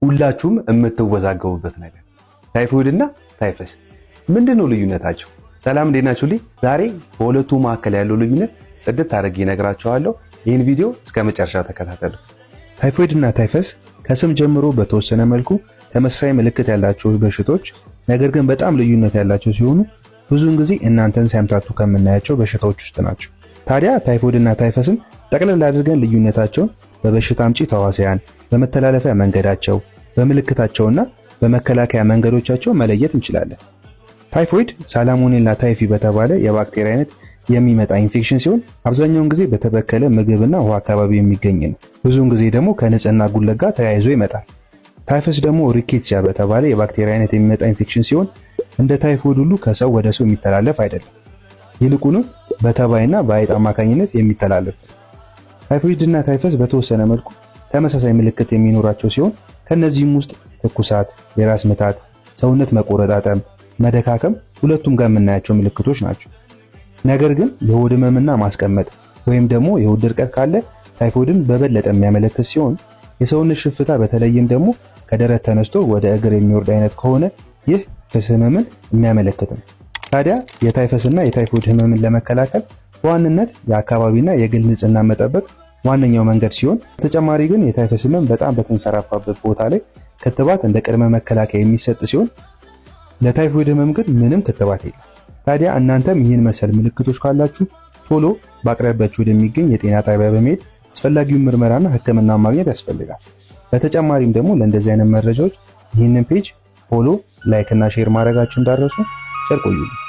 ሁላችሁም የምትወዛገቡበት ነገር ታይፎይድ እና ታይፈስ ምንድነው ልዩነታቸው? ሰላም እንዴት ናችሁልኝ? ዛሬ በሁለቱ መካከል ያለው ልዩነት ጽድት አድርጌ እነግራችኋለሁ። ይህን ቪዲዮ እስከ መጨረሻ ተከታተሉ። ታይፎይድ እና ታይፈስ ከስም ጀምሮ በተወሰነ መልኩ ተመሳሳይ ምልክት ያላቸው በሽታዎች ነገር ግን በጣም ልዩነት ያላቸው ሲሆኑ ብዙውን ጊዜ እናንተን ሲያምታቱ ከምናያቸው በሽታዎች ውስጥ ናቸው። ታዲያ ታይፎይድ እና ታይፈስን ጠቅለል አድርገን ልዩነታቸውን በበሽታ አምጪ ተዋሲያን፣ በመተላለፊያ መንገዳቸው፣ በምልክታቸውና በመከላከያ መንገዶቻቸው መለየት እንችላለን። ታይፎይድ ሳላሞኔላ ታይፊ በተባለ የባክቴሪያ አይነት የሚመጣ ኢንፌክሽን ሲሆን አብዛኛውን ጊዜ በተበከለ ምግብና ውሃ አካባቢ የሚገኝ ነው። ብዙውን ጊዜ ደግሞ ከንጽህና ጉድለት ጋር ተያይዞ ይመጣል። ታይፈስ ደግሞ ሪኬትሲያ በተባለ የባክቴሪያ አይነት የሚመጣ ኢንፌክሽን ሲሆን እንደ ታይፎይድ ሁሉ ከሰው ወደ ሰው የሚተላለፍ አይደለም። ይልቁንም በተባይና በአይጥ አማካኝነት የሚተላለፍ ነው። ታይፎይድና ታይፈስ በተወሰነ መልኩ ተመሳሳይ ምልክት የሚኖራቸው ሲሆን ከነዚህም ውስጥ ትኩሳት፣ የራስ ምታት፣ ሰውነት መቆረጣጠም፣ መደካከም ሁለቱም ጋር የምናያቸው ምልክቶች ናቸው። ነገር ግን የሆድ ህመምና ማስቀመጥ ወይም ደግሞ የሆድ ድርቀት ካለ ታይፎይድን በበለጠ የሚያመለክት ሲሆን የሰውነት ሽፍታ በተለይም ደግሞ ከደረት ተነስቶ ወደ እግር የሚወርድ አይነት ከሆነ ይህ ታይፈስ ህመምን የሚያመለክት ነው። ታዲያ የታይፈስና የታይፎይድ ህመምን ለመከላከል በዋንነት የአካባቢና የግል ንጽህና መጠበቅ ዋነኛው መንገድ ሲሆን በተጨማሪ ግን የታይፈስ ህመም በጣም በተንሰራፋበት ቦታ ላይ ክትባት እንደ ቅድመ መከላከያ የሚሰጥ ሲሆን ለታይፎይድ ህመም ግን ምንም ክትባት የለም። ታዲያ እናንተም ይህን መሰል ምልክቶች ካላችሁ ቶሎ በአቅራቢያችሁ ወደሚገኝ የጤና ጣቢያ በመሄድ አስፈላጊውን ምርመራና ህክምና ማግኘት ያስፈልጋል። በተጨማሪም ደግሞ ለእንደዚህ አይነት መረጃዎች ይህንን ፔጅ ፎሎ፣ ላይክ እና ሼር ማድረጋችሁ እንዳትረሱ። ቸር ቆዩልኝ።